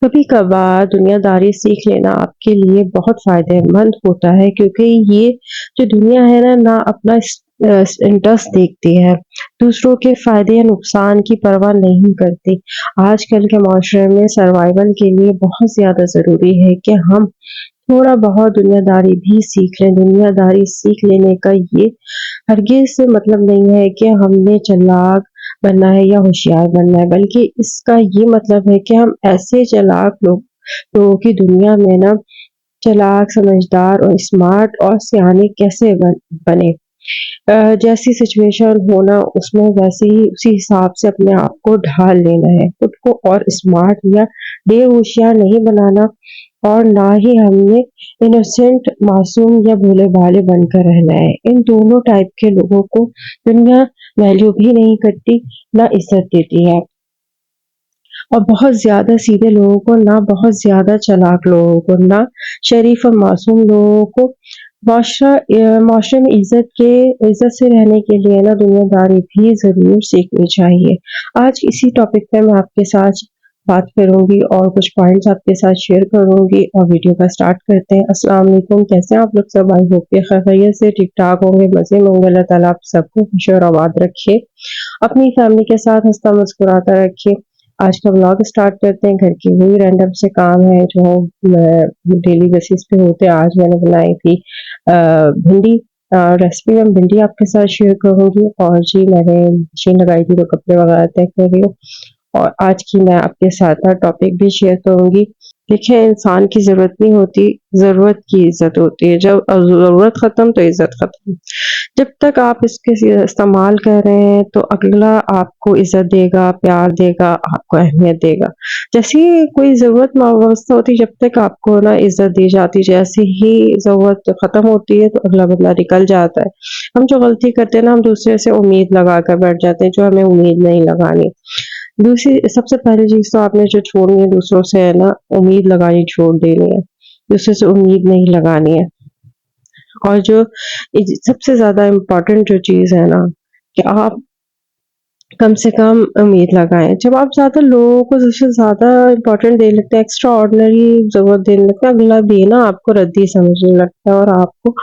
کبھی کبھار دنیا داری سیکھ لینا آپ کے لیے بہت فائدہ مند ہوتا ہے، کیونکہ یہ جو دنیا ہے نہ اپنا انٹرسٹ دیکھتی ہے، دوسروں کے فائدے یا نقصان کی پرواہ نہیں کرتی۔ آج کل کے معاشرے میں سروائیول کے لیے بہت زیادہ ضروری ہے کہ ہم تھوڑا بہت دنیا داری بھی سیکھ لیں۔ دنیا داری سیکھ لینے کا یہ ہرگز سے مطلب نہیں ہے کہ ہم نے چلاک بننا ہے یا ہوشیار بننا ہے، بلکہ اس کا یہ مطلب ہے کہ ہم ایسے چلاک لوگوں کی دنیا میں چلاک، سمجھدار اور اسمارٹ اور سیانے کیسے بنے۔ جیسی سچویشن ہونا اس میں ویسے ہی اسی حساب سے اپنے آپ کو ڈھال لینا ہے، خود کو اور اسمارٹ یا ڈیر ہوشیار نہیں بنانا، اور نہ ہی ہم نے انوسینٹ، معصوم یا بھولے بھالے بن کر رہنا ہے۔ ان دونوں ٹائپ کے لوگوں کو دنیا ویلیو بھی نہیں کرتی، نہ عزت دیتی ہے، اور بہت زیادہ سیدھے لوگوں کو، نہ بہت زیادہ چلاک لوگوں کو، نہ شریف اور معصوم لوگوں کو۔ معاشرے میں عزت سے رہنے کے لیے دنیا داری بھی ضرور سیکھنی چاہیے۔ آج اسی ٹاپک پہ میں آپ کے ساتھ بات کروں گی اور کچھ پوائنٹس آپ کے ساتھ شیئر کروں گی، اور ویڈیو کا سٹارٹ کرتے ہیں۔ السلام علیکم، کیسے ہیں آپ لوگ سب؟ آئی ہوپ کہ خیریت سے ٹھیک ٹھاک ہوں گے، مزے میں ہوں گے۔ اللہ تعالیٰ آپ سب کو خوش اور آباد رکھے، اپنی فیملی کے ساتھ ہنستا مسکراتا رکھے۔ آج کا بلاگ سٹارٹ کرتے ہیں۔ گھر کی وہی رینڈم سے کام ہے جو ڈیلی بیسس پہ ہوتے ہیں۔ آج میں نے بنائی تھی بھنڈی ریسیپی، میں بھنڈی آپ کے ساتھ شیئر کروں گی، اور جی میں نے مشین لگائی تھی تو کپڑے وغیرہ طے کر رہی ہوں، اور آج کی میں آپ کے ساتھ ٹاپک بھی شیئر کروں گی۔ دیکھیں، انسان کی ضرورت نہیں ہوتی، ضرورت کی عزت ہوتی ہے۔ جب ضرورت ختم تو عزت ختم۔ جب تک آپ اس کے استعمال کر رہے ہیں تو اگلا آپ کو عزت دے گا، پیار دے گا، آپ کو اہمیت دے گا۔ جیسے ہی کوئی ضرورت وابستہ ہوتی، جب تک آپ کو عزت دی جاتی، جیسے ہی ضرورت ختم ہوتی ہے تو اگلا بندہ نکل جاتا ہے۔ ہم جو غلطی کرتے ہیں ہم دوسرے سے امید لگا کر بیٹھ جاتے ہیں، جو ہمیں امید نہیں لگانی۔ دوسری سب سے پہلی چیز تو آپ نے جو چھوڑنی ہے دوسروں سے امید لگانی چھوڑ دینی ہے، دوسرے سے امید نہیں لگانی ہے۔ اور جو سب سے زیادہ امپورٹنٹ جو چیز ہے کہ آپ کم سے کم امید لگائیں۔ جب آپ زیادہ لوگوں کو سب سے زیادہ امپورٹنٹ دے لگتے ہیں، ایکسٹرا آرڈنری ضرورت دینے لگتا ہے، اگلا بھی آپ کو ردی سمجھنے لگتا ہے، اور آپ کو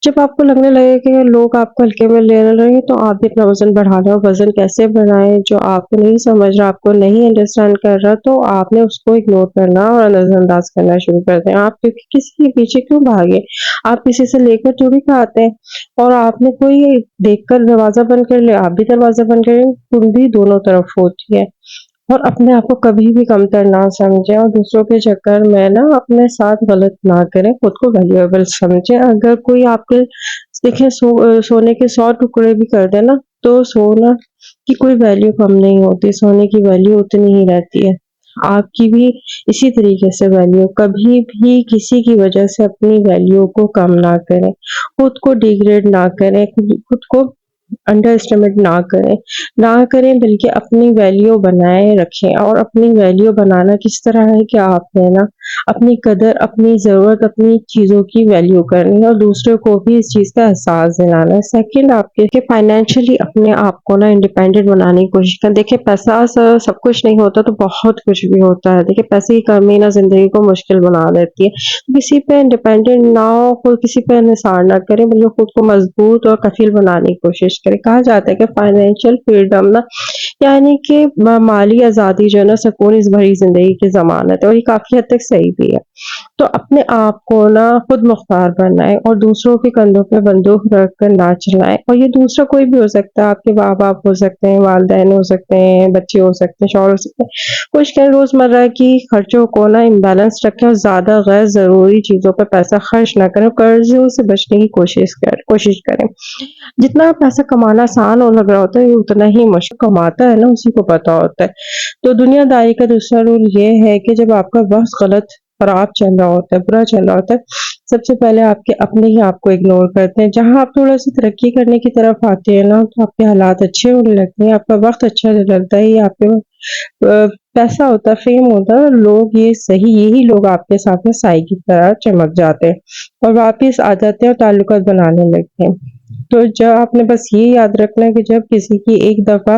جب آپ کو لگنے لگے کہ لوگ آپ کو ہلکے میں لینے لگے تو آپ بھی اپنا وزن بڑھا لیں۔ اور وزن کیسے بڑھائیں؟ جو آپ کو نہیں سمجھ رہا، آپ کو نہیں انڈرسٹینڈ کر رہا، تو آپ نے اس کو اگنور کرنا اور نظر انداز کرنا شروع کر دیں۔ آپ کیونکہ کسی کے پیچھے کیوں بھاگے؟ آپ کسی سے لے کر تھوڑی کھاتے ہیں، اور آپ نے کوئی دیکھ کر دروازہ بند کر لے، آپ بھی دروازہ بند کریں، کندی دونوں طرف ہوتی ہے۔ اور اپنے آپ کو کبھی بھی کمتر نہ سمجھیں، اور دوسروں کے چکر میں اپنے ساتھ غلط نہ کریں، خود کو ویلیویبل سمجھیں۔ اگر کوئی آپ کے دیکھیں سونے کے 100 ٹکڑے بھی کر دے تو سونا کی کوئی ویلیو کم نہیں ہوتی، سونے کی ویلیو اتنی ہی رہتی ہے۔ آپ کی بھی اسی طریقے سے ویلیو، کبھی بھی کسی کی وجہ سے اپنی ویلیو کو کم نہ کریں، خود کو ڈیگریڈ نہ کریں، خود کو انڈر اسٹیمیٹ نہ کریں، بلکہ اپنی ویلیو بنائے رکھیں۔ اور اپنی ویلیو بنانا کس طرح ہے کہ آپ نے اپنی قدر، اپنی ضرورت، اپنی چیزوں کی ویلیو کرنی ہے، اور دوسروں کو بھی اس چیز کا احساس دلانا ہے۔ سیکنڈ، آپ کے فائنینشلی اپنے آپ کو انڈیپینڈنٹ بنانے کی کوشش کریں۔ دیکھیں، پیسہ سب کچھ نہیں ہوتا، تو بہت کچھ بھی ہوتا ہے۔ دیکھیں، پیسے کی کمی زندگی کو مشکل بنا دیتی ہے۔ کسی پہ انڈیپینڈنٹ نہ ہو، کوئی کسی پہ انحصار نہ کریں، بلکہ خود کو مضبوط اور کفیل بنانے کی کوشش کریں۔ کہا جاتا ہے کہ فائنینشیل فریڈم یعنی کہ مالی آزادی جو ہے سکون اس بھری زندگی کی ضمانت ہے، اور یہ کافی حد تک صحیح بھی ہے۔ تو اپنے آپ کو خود مختار بنائیں، اور دوسروں کے کندھوں پہ بندوق رکھ کر نہ چلائیں۔ اور یہ دوسرا کوئی بھی ہو سکتا ہے، آپ کے ماں باپ ہو سکتے ہیں، والدین ہو سکتے ہیں، بچے ہو سکتے ہیں، شوہر ہو سکتے ہیں۔ کچھ کہ روزمرہ کی خرچوں کو امبیلنس رکھیں، اور زیادہ غیر ضروری چیزوں پہ پیسہ خرچ نہ کریں، قرضوں سے بچنے کی کوشش کریں۔ جتنا پیسہ کمانا آسان لگ رہا ہوتا ہے، اتنا ہی مشکل کماتا ہے اسی کو پتا ہوتا ہے۔ تو دنیا داری کا دوسرا رول یہ ہے کہ جب آپ کا وقت غلط خراب چل رہا ہوتا ہے، برا چل رہا ہوتا ہے، سب سے پہلے آپ کے اپنے ہی آپ کو اگنور کرتے ہیں۔ جہاں آپ تھوڑا سی ترقی کرنے کی طرف آتے ہیں تو آپ کے حالات اچھے ہونے لگتے ہیں، آپ کا وقت اچھا لگتا ہے، آپ کے پیسہ ہوتا ہے، فیم ہوتا ہے، لوگ یہی لوگ آپ کے ساتھ میں سائے کی طرح چمک جاتے ہیں اور واپس آ جاتے ہیں اور تعلقات بنانے لگتے ہیں۔ تو جب آپ نے بس یہ یاد رکھنا ہے کہ جب کسی کی ایک دفعہ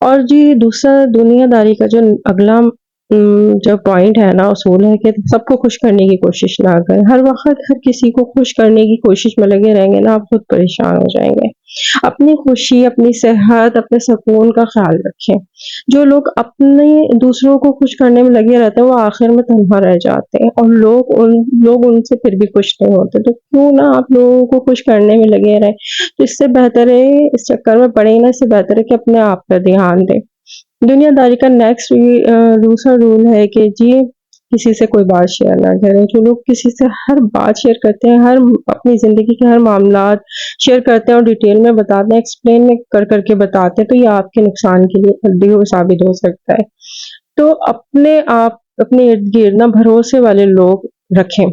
اور جی دوسرا دنیا داری کا جو اگلا جو پوائنٹ ہے نا اصول ہے کہ سب کو خوش کرنے کی کوشش نہ کریں. ہر وقت ہر کسی کو خوش کرنے کی کوشش میں لگے رہیں گے نا آپ خود پریشان ہو جائیں گے. اپنی خوشی، اپنی صحت، اپنے سکون کا خیال رکھیں. جو لوگ اپنے دوسروں کو خوش کرنے میں لگے رہتے ہیں وہ آخر میں تنہا رہ جاتے ہیں، اور لوگ ان سے پھر بھی خوش نہیں ہوتے. تو کیوں نہ آپ لوگوں کو خوش کرنے میں لگے رہیں. تو اس سے بہتر ہے اس چکر میں پڑے نا، اس سے بہتر ہے کہ اپنے آپ پر دھیان دیں. دنیا داری کا نیکسٹ دوسرا رول ہے کہ جی کسی سے کوئی بات شیئر نہ کریں. جو لوگ کسی سے ہر بات شیئر کرتے ہیں، ہر اپنی زندگی کے ہر معاملات شیئر کرتے ہیں اور ڈیٹیل میں بتاتے ہیں، ایکسپلین میں کر کے بتاتے ہیں، تو یہ آپ کے نقصان کے لیے ثابت ہو سکتا ہے. تو اپنے آپ اپنے ارد گرد نا بھروسے والے لوگ رکھیں.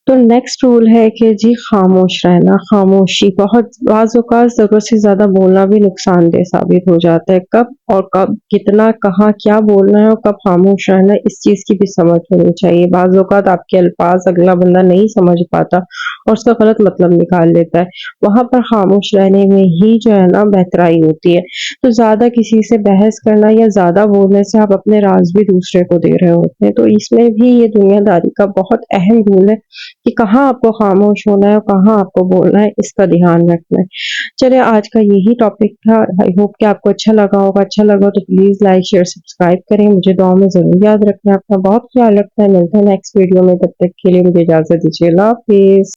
تو نیکسٹ رول ہے کہ جی خاموش رہنا. خاموشی بہت بعض اوقات ضرورت سے زیادہ بولنا بھی نقصان دہ ثابت ہو جاتا ہے. کب کتنا کہاں کیا بولنا ہے اور کب خاموش رہنا ہے، اس چیز کی بھی سمجھ ہونی چاہیے. بعض اوقات آپ کے الفاظ اگلا بندہ نہیں سمجھ پاتا اور اس کا غلط مطلب نکال لیتا ہے. وہاں پر خاموش رہنے میں ہی جو ہے نا بہترائی ہوتی ہے. تو زیادہ کسی سے بحث کرنا یا زیادہ بولنے سے آپ اپنے راز بھی دوسرے کو دے رہے ہوتے ہیں. تو اس میں بھی یہ دنیا داری کا بہت اہم رول ہے کہ کہاں آپ کو خاموش ہونا ہے اور کہاں آپ کو بولنا ہے، اس کا دھیان رکھنا ہے. چلے آج کا یہی ٹاپک تھا. آئی ہوپ کہ آپ کو اچھا لگا ہوگا. اچھا لگا تو پلیز لائک شیئر سبسکرائب کریں. مجھے دعاؤں میں ضرور یاد رکھنا. آپ کا بہت خیال رکھنا ہے. ملتے ہیں نیکسٹ ویڈیو میں. تب تک کے لیے مجھے اجازت دیجیے. اللہ حافظ.